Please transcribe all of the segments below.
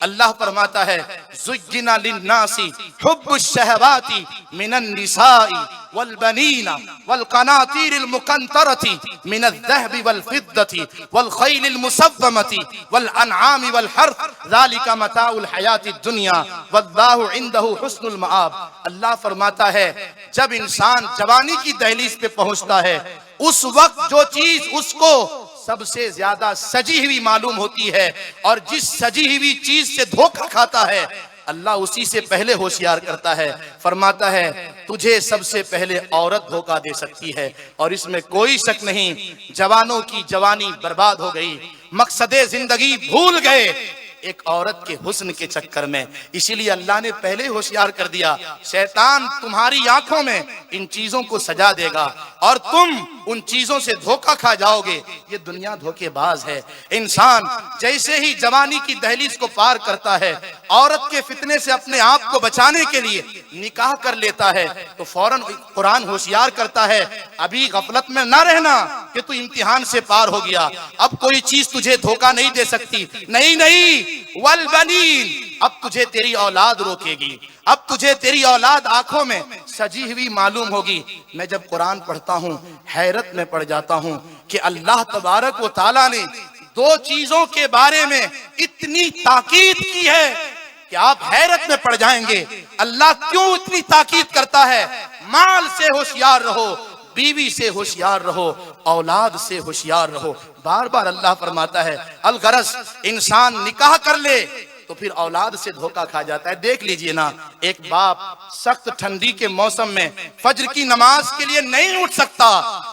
अल्लाह फरमाता है ज़ुय्यिना लिन्नासी हुब्बुश शहवाती मिनन निसाई वल बनीना वल क़नातीरिल मुक़ंतरती मिनज़ ज़हबि वल फ़िद्दती वल ख़ैलिल मुसव्वमती वल अनआमि वल हर्थ ज़ालिका मताउल हयातिद दुनिया वल्लाहु इंदहु हुस्नुल मआब। अल्लाह फरमाता है जब इंसान जवानी की दहलीज पे पहुंचता है उस वक्त जो चीज उसको सबसे ज्यादा सजी हुई मालूम होती है और जिस सजी हुई चीज से धोखा खाता है अल्लाह उसी से पहले होशियार करता है। फरमाता है तुझे सबसे पहले औरत धोखा दे सकती है और इसमें कोई शक नहीं। जवानों की जवानी बर्बाद हो गई, मकसदे जिंदगी भूल गए एक औरत के हुस्न के चक्कर में। इसीलिए अल्लाह ने पहले होशियार कर दिया शैतान तुम्हारी आंखों में इन चीजों को सजा देगा और तुम उन चीजों से धोखा खा जाओगे। ये दुनिया धोखेबाज है। इंसान जैसे ही जवानी की दहलीज को पार करता है औरत के फितने से अपने आप को बचाने के लिए निकाह कर लेता है तो फौरन कुरान होशियार करता है अभी गफलत में ना रहना कि तू इम्तिहान से पार हो गया, अब कोई चीज तुझे धोखा नहीं दे सकती। नहीं नहीं, वल बनीन, अब तुझे तेरी औलाद रोकेगी, अब तुझे तेरी औलाद आंखों में सजी हुई मालूम होगी। मैं जब कुरान पढ़ता हूँ हैरत में पड़ जाता हूँ कि अल्लाह तबारक व तआला ने दो चीजों के बारे में इतनी ताकीद की है कि आप हैरत में पड़ जाएंगे। अल्लाह क्यों इतनी ताकीद करता है? माल से होशियार रहो, बीवी से होशियार रहो, औलाद से होशियार रहो। बार बार अल्लाह फरमाता है अलगरज इंसान निकाह कर ले तो फिर औलाद से धोखा खा जाता है। देख लीजिए ना, एक बाप सख्त ठंडी के मौसम में फज्र की नमाज के लिए नहीं उठ सकता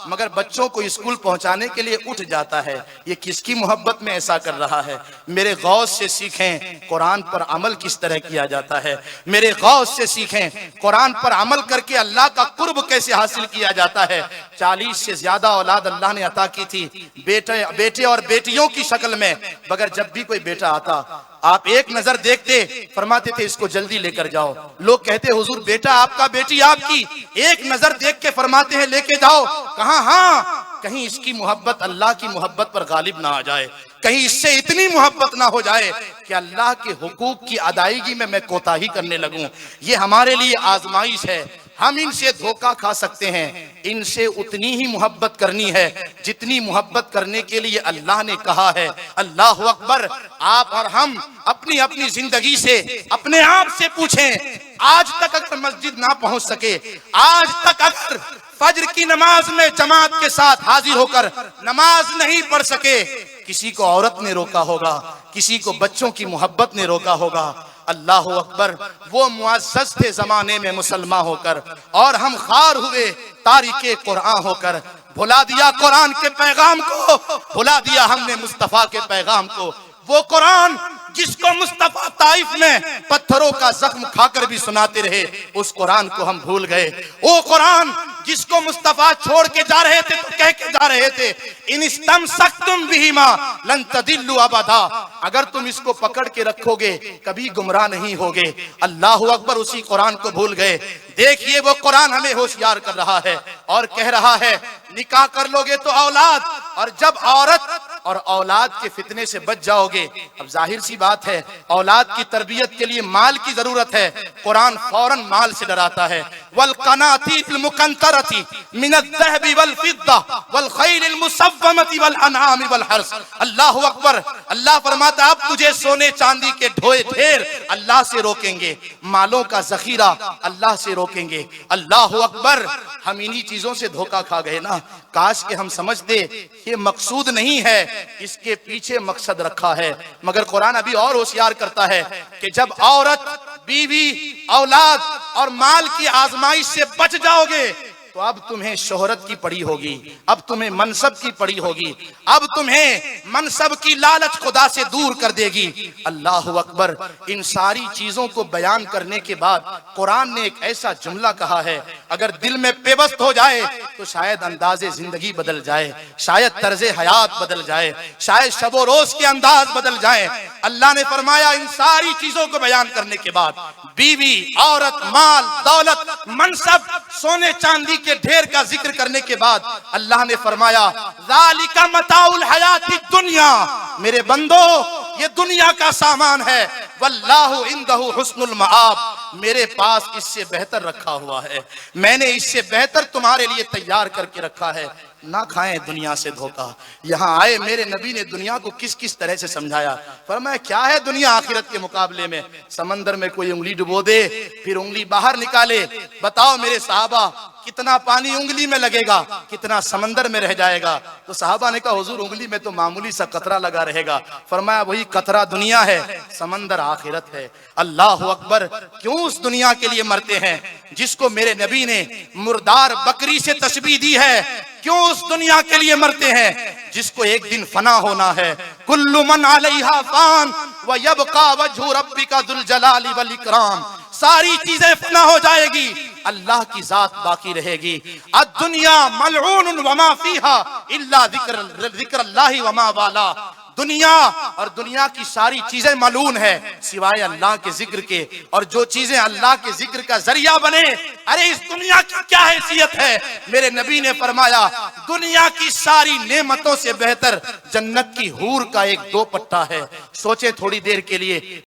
मगर बच्चों को स्कूल पहुंचाने के लिए उठ जाता है। ये किसकी मोहब्बत में ऐसा कर रहा है? मेरे गौस से सीखें कुरान पर अमल किस तरह किया जाता है। मेरे गौस से सीखें कुरान पर अमल करके अल्लाह का कुर्ब कैसे हासिल किया जाता है। 40 से ज्यादा औलाद अल्लाह ने अता की थी बेटे और बेटियों की शक्ल में, मगर जब भी कोई बेटा आता आप एक नजर देखते फरमाते थे इसको जल्दी लेकर जाओ। लोग कहते हुजूर बेटा आपका बेटी आपकी, एक नजर देख के फरमाते हैं लेके जाओ। कहां? हाँ, कहीं इसकी मोहब्बत अल्लाह की मोहब्बत पर गालिब ना आ जाए, कहीं इससे इतनी मोहब्बत ना हो जाए कि अल्लाह के हुकूक की अदायगी में मैं कोताही करने लगूं। ये हमारे लिए आजमाइश है। हम इनसे धोखा खा सकते हैं, इनसे उतनी ही मोहब्बत करनी है जितनी मोहब्बत करने के लिए अल्लाह ने कहा है। अल्लाह अकबर। आप और हम अपनी अपनी जिंदगी से अपने आप से पूछें, आज तक अगर मस्जिद ना पहुंच सके, आज तक अगर फज्र की नमाज में जमात के साथ हाजिर होकर नमाज नहीं पढ़ सके, किसी को औरत ने रोका होगा, किसी को बच्चों की मोहब्बत ने रोका होगा। अल्लाह अकबर। वो मुअज़्ज़ज़ थे जमाने में मुसलमान होकर और हम खार हुए तारिके कुरान होकर। भुला दिया कुरान के पैगाम को, भुला दिया हमने मुस्तफा के पैगाम को। वो कुरान जिसको मुस्तफा ताइफ में पत्थरों का जख्म खाकर भी सुनाते रहे, उस कुरान को हम भूल गए। वो कुरान जिसको मुस्तफा छोड़ के जा रहे थे तो कह के जा रहे थे इन इस्तमसक्तुम बिहिमा लन तदिल्लु अबदा, अगर तुम इसको पकड़ के रखोगे कभी गुमराह नहीं होगे। अल्लाह अकबर। उसी कुरान को भूल गए। देखिए वो कुरान हमें होशियार कर रहा है और कह रहा है निकाह कर लोगे तो औलाद, और जब औरत और औलाद के फितने से बच जाओगे, अब जाहिर सी बात है औलाद की तरबियत के लिए माल की जरूरत है। कुरान फौरन माल से डराता है। वल क़नातीरिल मुक़ंतरती मिनज़ ज़हबि वल फ़िद्दा वल ख़ैलिल मुसव्वमति वल अनआमि वल हर्स। अल्लाहु अकबर। अल्लाह फरमाता अब तुझे सोने चांदी के ढेर अल्लाह से रोकेंगे, मालों का जखीरा अल्लाह से रोकेंगे। अल्लाहु अकबर। हम इन्हीं चीजों से धोखा खा गए ना। काश के हम समझते ये मकसूद नहीं है, इसके पीछे मकसद रखा है। मगर कुरान अभी और होशियार करता है कि जब औरत, बीवी, औलाद और माल की आजमाइश से बच जाओगे तो अब तुम्हें शोहरत की पड़ी होगी, अब तुम्हें मनसब की पड़ी होगी, अब तुम्हें मनसब की लालच खुदा से दूर कर देगी। अल्लाह अकबर। इन सारी चीजों को बयान करने के बाद कुरान ने एक ऐसा जुमला कहा है, अगर दिल में पेवस्त हो जाए तो शायद अंदाजे जिंदगी बदल जाए, शायद तर्जे हयात बदल जाए, शायद शबो रोज के अंदाज बदल जाए। अल्लाह ने फरमाया इन सारी चीजों को बयान करने के बाद, बीवी, औरत, माल, दौलत, मनसब, सोने चांदी के ढेर का जिक्र करने के बाद अल्लाह ने फरमाया ज़ालिका मताउल हयातिद दुनिया। मेरे बंदो ये दुनिया का सामान है। वल्लाहु इंदहु हुस्नुल मआब, मेरे पास इससे बेहतर रखा हुआ है, मैंने इससे बेहतर तुम्हारे लिए तैयार करके रखा है। ना खाएं दुनिया से धोखा। यहाँ आए मेरे नबी ने दुनिया को किस किस तरह से समझाया। फरमाया क्या है दुनिया आखिरत के मुकाबले में? समंदर में कोई उंगली डुबो दे, फिर उंगली बाहर निकाले, बताओ मेरे साहबा कितना पानी उंगली में लगेगा, कितना समंदर में रह जाएगा? तो साहबा ने कहा हुजूर उंगली में तो मामूली सा कतरा लगा रहेगा। फरमाया वही कतरा दुनिया है, समंदर आखिरत है। अल्लाह अकबर। क्यों उस दुनिया के लिए मरते हैं जिसको मेरे नबी ने मुर्दार बकरी से तशबीह दी है? क्यों उस दुनिया के लिए मरते हैं जिसको एक दिन फना होना है? कुल्लु मन अलैहा फान व यबका वजहु रब्बिका जुल जलाली वल इकराम। सारी चीजें फना हो जाएगी, अल्लाह की जात बाकी रहेगी। अद्दुनिया मलऊन वमा फीहा इल्ला जिक्रुल्लाहि वमा वाला। दुनिया और दुनिया की सारी चीजें मलून है सिवाय अल्लाह के जिक्र के, और जो चीजें अल्लाह के जिक्र का जरिया बने। अरे इस दुनिया की क्या हैसियत है? मेरे नबी ने फरमाया दुनिया की सारी नेमतों से बेहतर जन्नत की हूर का एक दो पट्टा है। सोचे थोड़ी देर के लिए,